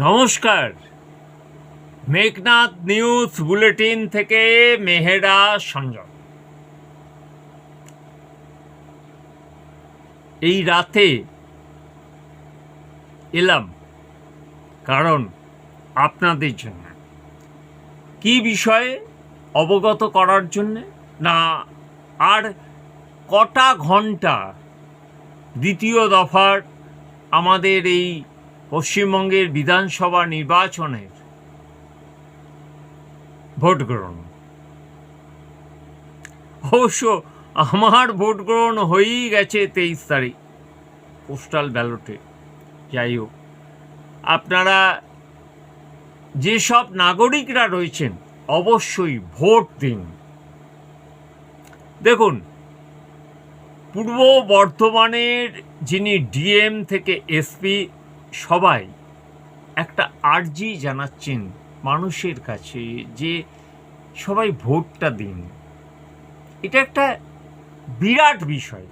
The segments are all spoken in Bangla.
নমস্কার, মেঘনাদ নিউজ বুলেটিন থেকে মেহেরা সঞ্জয়। এই রাতে এলাম কারণ আপনাদের জন্য কি বিষয়ে অবগত করার জন্যে না, আর কটা ঘন্টা দ্বিতীয় দফার আমাদের এই পশ্চিমবঙ্গের বিধানসভা নির্বাচনের ভোট গ্রহণ। অবশ্য আমার ভোট গ্রহণ হয়েই গেছে 23 তারিখ পোস্টাল ব্যালটে। যাই হোক, আপনারা যেসব নাগরিকরা রয়েছেন অবশ্যই ভোট দিন। দেখুন, পূর্ব বর্ধমানের যিনি ডিএম থেকে এসপি সবাই একটা আর্জি জানাচ্ছেন মানুষের কাছে যে সবাই ভোটটা দিন। এটা একটা বিরাট বিষয়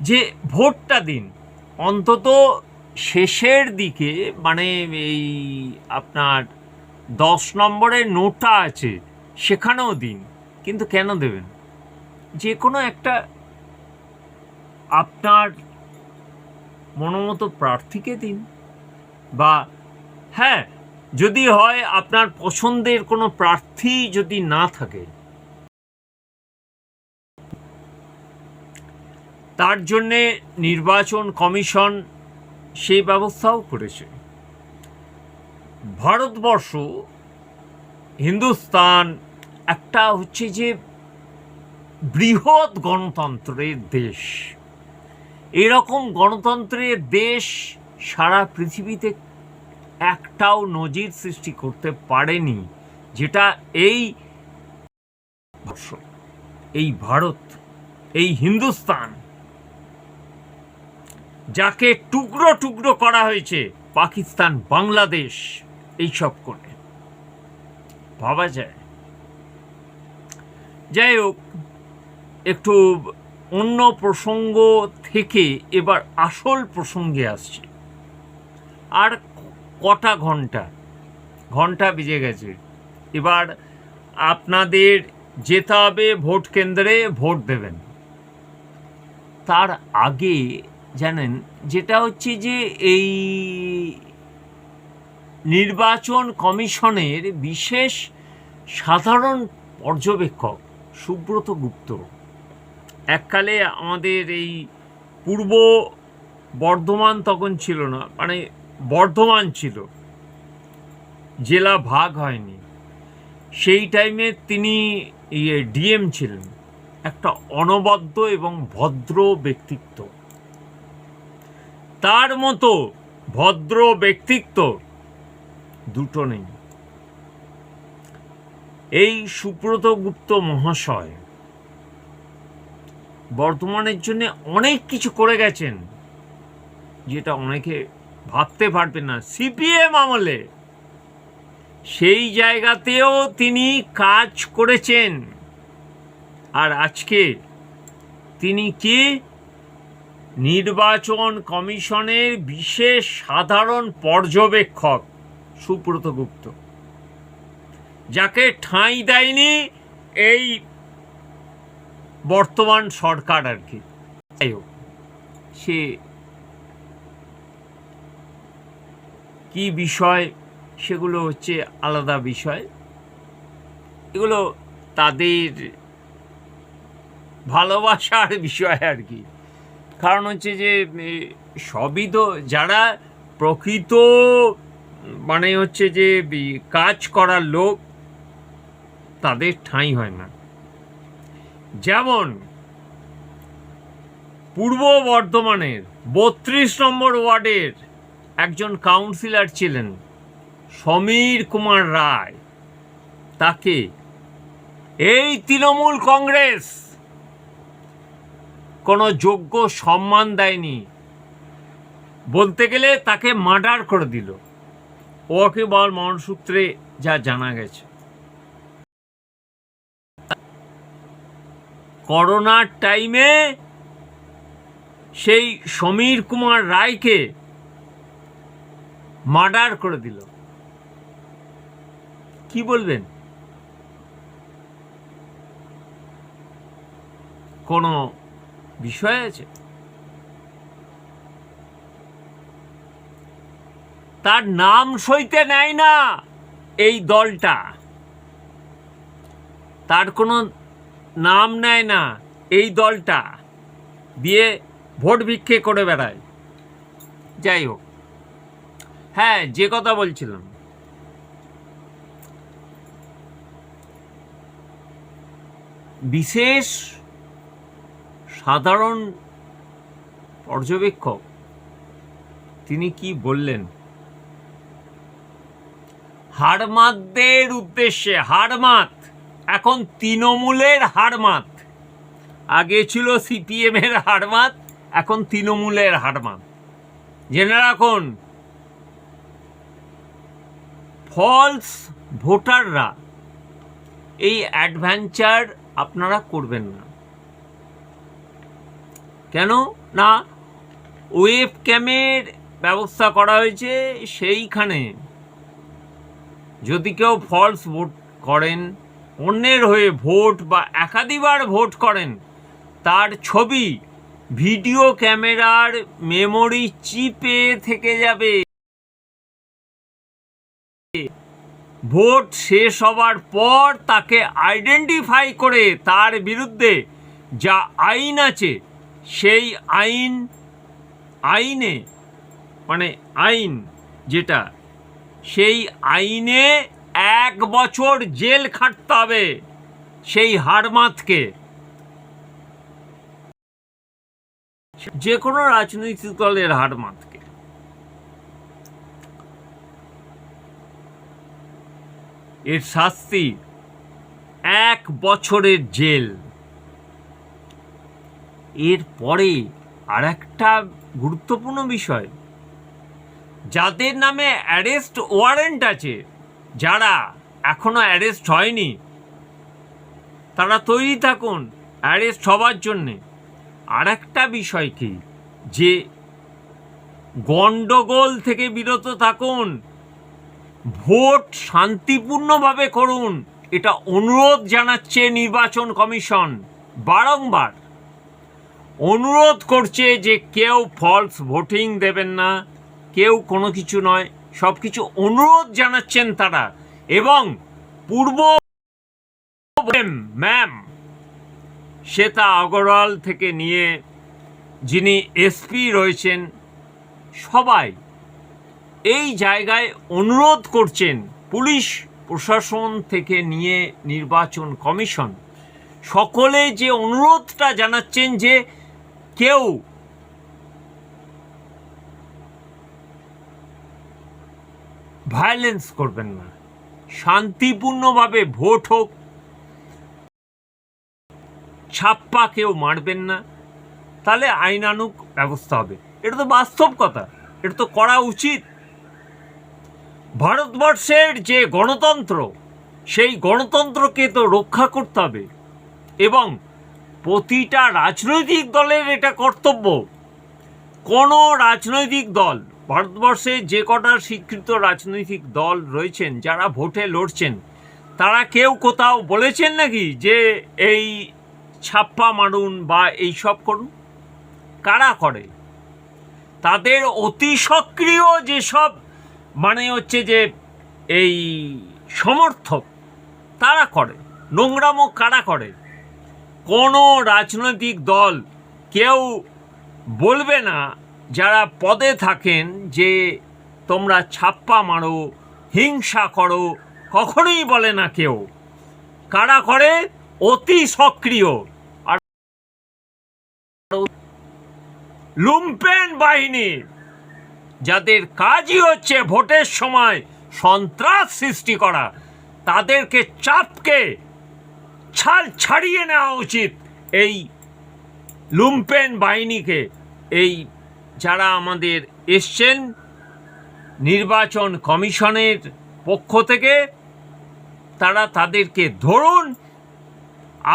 যে ভোটটা দিন, অন্তত শেষের দিকে, মানে এই আপনার 10 নম্বরের নোটা আছে সেখানেও দিন। কিন্তু কেন দেবেন? যে কোনো একটা আপনার মনোমতো প্রার্থীকে দিন, বা হ্যাঁ, যদি হয় আপনার পছন্দের কোনো প্রার্থী যদি না থাকে তার জন্যে নির্বাচন কমিশন সেই ব্যবস্থাও করেছে। ভারতবর্ষ, হিন্দুস্তান একটা হচ্ছে যে বৃহৎ গণতন্ত্রের দেশ। এরকম গণতন্ত্রের দেশ সারা পৃথিবীতে একটাও নজির সৃষ্টি করতে পারেনি, যেটা এই ভারত, এই হিন্দুস্তান, যাকে টুকরো টুকরো করা হয়েছে পাকিস্তান, বাংলাদেশ, এইসব করে ভাবা যায়। যাই হোক, একটু অন্য প্রসঙ্গ থেকে এবার আসল প্রসঙ্গে আসছে। আর কটা ঘন্টা বেজে গেছে। এবার আপনাদের যেতে হবে ভোট কেন্দ্রে, ভোট দেবেন। তার আগে জানেন, যেটা হচ্ছে যে এই নির্বাচন কমিশনের বিশেষ সাধারণ পর্যবেক্ষক সুব্রত গুপ্ত এককালে আমাদের এই পূর্ব বর্ধমান তখন ছিল না, মানে বর্ধমান ছিল, জেলা ভাগ হয়নি, সেই টাইমে তিনি ডিএম ছিলেন। একটা অনবদ্য এবং ভদ্র ব্যক্তিত্ব, তার মতো ভদ্র ব্যক্তিত্ব দুটো নেই। এই সুব্রত গুপ্ত মহাশয় বর্তমানের জন্য অনেক কিছু করে গেছেন, যেটা অনেকে ভাবতে পারবে না। সিপিএম আমলে সেই জায়গাতেও তিনি কাজ করেছেন। আর আজকে তিনি কি নির্বাচন কমিশনের বিশেষ সাধারণ পর্যবেক্ষক সুব্রত গুপ্ত, যাকে ঠাঁই দেয়নি এই বর্তমান সরকার আর কি। যাই হোক, সে কি বিষয় সেগুলো হচ্ছে আলাদা বিষয়, এগুলো তাদের ভালোবাসার বিষয় আর কি। কারণ হচ্ছে যে সবই তো যারা প্রকৃত মানে হচ্ছে যে কাজ করার লোক, তাদের ঠাঁই হয় না। যেমন পূর্ব বর্ধমানের 32 নম্বর ওয়ার্ডের একজন কাউন্সিলর ছিলেন সমীর কুমার রায়, তাকে এই তৃণমূল কংগ্রেস কোনো যোগ্য সম্মান দেয়নি, বলতে গেলে তাকে মার্ডার করে দিল। ওকে বল মনসূত্রে যা জানা গেছে। করোনার টাইমে সেই সমীর কুমার রায়কে মার্ডার করে দিল, কি বলবেন? কোনো বিষয় আছে? তার নাম সইতে নেয় না এই দলটা, তার কোনো নাম নেয় না এই দলটা, দিয়ে ভোট ভিক্ষে করে বেড়ায়। যাই হোক, হ্যাঁ, যে কথা বলছিলাম, বিশেষ সাধারণ পর্যবেক্ষক তিনি কি বললেন হাড়মাতদের উদ্দেশ্যে? হাড়মাত এখন তৃণমূলের হাড়মাত, আগে ছিল সিপিএম এর হাড়মাত, এখন তৃণমূলের হাড়মাত। জেনে রাখুন, ফলস ভোটাররা এই অ্যাডভেঞ্চার আপনারা করবেন না। কেন না? ওয়েব ক্যামের ব্যবস্থা করা হয়েছে, সেইখানে যদি কেউ ফলস ভোট করেন, অন্যের হয়ে ভোট বা একাধিকবার ভোট করেন, তার ছবি ভিডিও ক্যামেরার মেমোরি চিপে থেকে যাবে। ভোট শেষ হবার পর তাকে আইডেন্টিফাই করে তার বিরুদ্ধে যা আইন আছে সেই আইনে মানে আইন যেটা, সেই আইনে 1 বছর জেল খাটতে হবে সেই হাড়মাতকে। যে কোনো রাজনৈতিক দলের হাড়মাতকে। এর শাস্তি 1 বছরের জেল। এরপরে আর একটা গুরুত্বপূর্ণ বিষয়, যাদের নামে অ্যারেস্ট ওয়ারেন্ট আছে, যারা এখনো অ্যারেস্ট হয়নি, তারা তৈরি থাকুন অ্যারেস্ট হবার জন্যে। আর একটা বিষয় কি, যে গণ্ডগোল থেকে বিরত থাকুন, ভোট শান্তিপূর্ণভাবে করুন, এটা অনুরোধ জানাচ্ছে নির্বাচন কমিশন। বারংবার অনুরোধ করছে যে কেউ ফলস ভোটিং দেবেন না, কেউ কোনো কিছু নয়, সব কিছু অনুরোধ জানাচ্ছেন তারা। এবং পূর্ব ম্যাম শ্বেতা আগরওয়াল থেকে নিয়ে যিনি এসপি রয়েছেন, সবাই এই জায়গায় অনুরোধ করছেন, পুলিশ প্রশাসন থেকে নিয়ে নির্বাচন কমিশন, সকলে যে অনুরোধটা জানাচ্ছেন যে কেউ ভায়োলেন্স করবেন না, শান্তিপূর্ণভাবে ভোট হোক, ছাপ্পা কেউ মারবেন না, তাহলে আইনানুগ ব্যবস্থা হবে। এটা তো বাস্তব কথা, এটা তো করা উচিত। ভারতবর্ষের যে গণতন্ত্র, সেই গণতন্ত্রকে তো রক্ষা করতে হবে, এবং প্রতিটা রাজনৈতিক দলের এটা কর্তব্য। কোনো রাজনৈতিক দল, ভারতবর্ষে যে কটা স্বীকৃত রাজনৈতিক দল রয়েছেন যারা ভোটে লড়ছেন, তারা কেউ কোথাও বলেছেন নাকি যে এই ছাপ্পা মারুন বা এই সব করুন? কারা করে? তাদের অতি সক্রিয় যেসব মানে হচ্ছে যে এই সমর্থক, তারা করে। নোংরামো কারা করে? কোনো রাজনৈতিক দল কেউ বলবে না যারা পদে থাকেন যে তোমরা ছাপ্পা মারো, হিংসা করো, কখনোই বলে না কেউ। কারা করে? অতি সক্রিয় আর লুম্পেন বাহিনী, যাদের কাজই হচ্ছে ভোটের সময় সন্ত্রাস সৃষ্টি করা। তাদেরকে চাপকে ছাল ছাড়িয়ে নেওয়া উচিত এই লুম্পেন বাহিনীকে। এই যারা আমাদের এসছেন নির্বাচন কমিশনের পক্ষ থেকে, তারা তাদেরকে ধরুন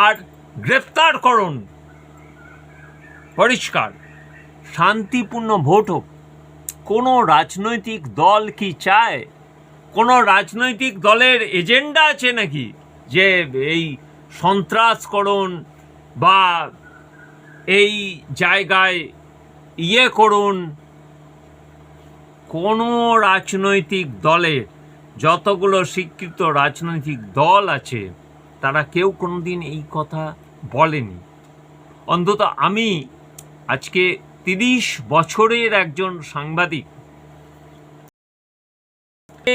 আর গ্রেফতার করুন। পরিষ্কার শান্তিপূর্ণ ভোট হোক, কোনো রাজনৈতিক দল কি চায়? কোনো রাজনৈতিক দলের এজেন্ডা আছে নাকি যে এই সন্ত্রাসকরণ বা এই জায়গায় করুন? কোনো রাজনৈতিক দলের, যতগুলো স্বীকৃত রাজনৈতিক দল আছে, তারা কেউ কোনোদিন এই কথা বলেনি। অন্তত আমি আজকে 30 বছরের একজন সাংবাদিক,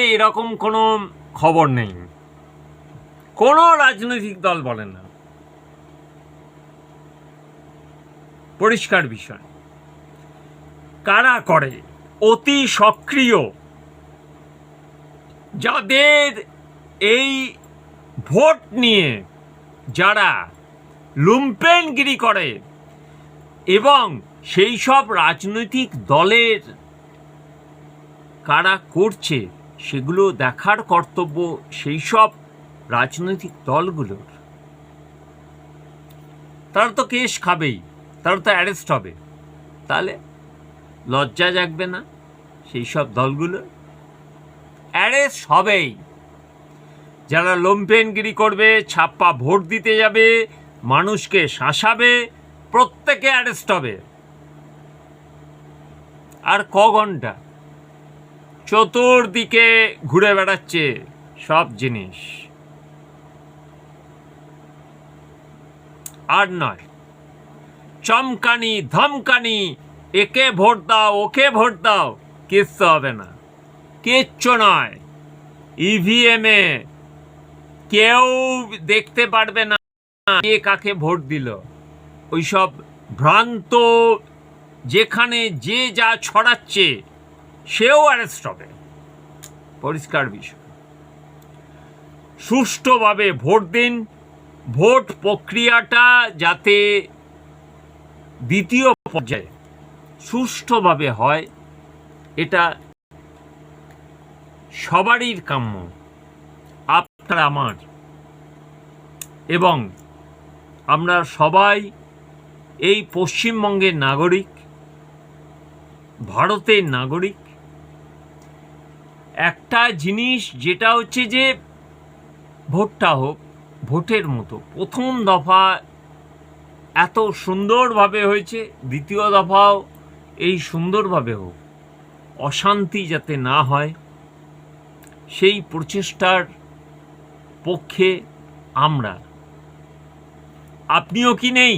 এরকম কোনো খবর নেই। কোনো রাজনৈতিক দল বলে না। পরিষ্কার বিষয়। কারা করে? অতি সক্রিয়, যাদের এই ভোট নিয়ে যারা লুম্পেনগিরি করে, এবং সেই সব রাজনৈতিক দলের কারা করছে সেগুলো দেখার কর্তব্য সেই সব রাজনৈতিক দলগুলোর। তারা তো কেস খাবেই, তারা তো অ্যারেস্ট হবে। তাহলে লজ্জা জাগবে না? সেই সব দলগুলো অ্যারেস্ট হবেই। যারা লুম্পেনগিরি করবে, ছাপ্পা ভোট দিতে যাবে, মানুষকে শাসাবে, প্রত্যেকে অ্যারেস্ট হবে। আর ক ঘন্টা চতুর্দিকে ঘুরে বেড়াচ্ছে সব জিনিস। আর নয় চমকানি ধমকানি, একে ভোট দাও, ওকে ভোট দাও, কিচ্ছু হবে না, কিচ্ছু নয়। ইভিএমে কেউ দেখতে পারবে না কে কাকে ভোট দিল। ওইসব ভ্রান্ত, যেখানে যে যা ছড়াচ্ছে সেও অ্যারেস্ট হবে। পরিষ্কার বিষয়। সুষ্ঠুভাবে ভোট দিন। ভোট প্রক্রিয়াটা যাতে দ্বিতীয় পর্যায়ে সুষ্ঠুভাবে হয়, এটা সবারই কাম্য, আপনার আমার। এবং আমরা সবাই এই পশ্চিমবঙ্গের নাগরিক, ভারতের নাগরিক। একটা জিনিস যেটা হচ্ছে যে ভোটটা হোক ভোটের মতো। প্রথম দফা এত সুন্দরভাবে হয়েছে, দ্বিতীয় দফাও এই সুন্দরভাবে হোক, অশান্তি যাতে না হয় সেই প্রচেষ্টার পক্ষে আমরা। আপনিও কি নেই?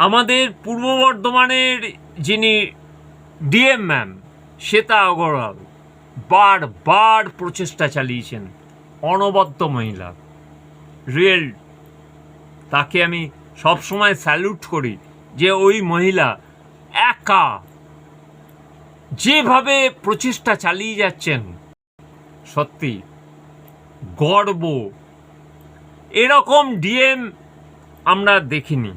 আমাদের পূর্ব বর্ধমানের যিনি ডিএম ম্যাম শ্বেতা আগরওয়াল বারবার প্রচেষ্টা চালিয়েছেন। অনবদ্য মহিলা, রিয়েল। তাকে আমি সবসময় স্যালুট করি যে ওই মহিলা একা যেভাবে প্রচেষ্টা চালিয়ে যাচ্ছেন, সত্যি গর্ব। এরকম ডিএম আমরা দেখিনি।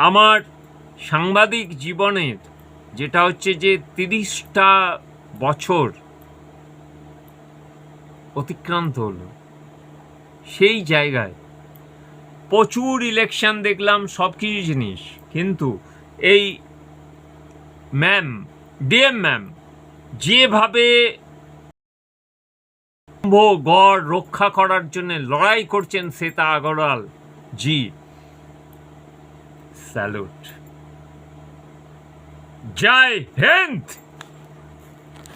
আমার সাংবাদিক জীবনের যেটা হচ্ছে যে 30টা বছর অতিক্রান্ত হলো, সেই জায়গায় প্রচুর ইলেকশন দেখলাম, সব কিছু জিনিস, কিন্তু এই ম্যাম, ডিএম ম্যাম যেভাবে গড় রক্ষা করার জন্য লড়াই করছেন শ্বেতা আগরওয়াল জি, স্যালুট। জয় হিন্দ।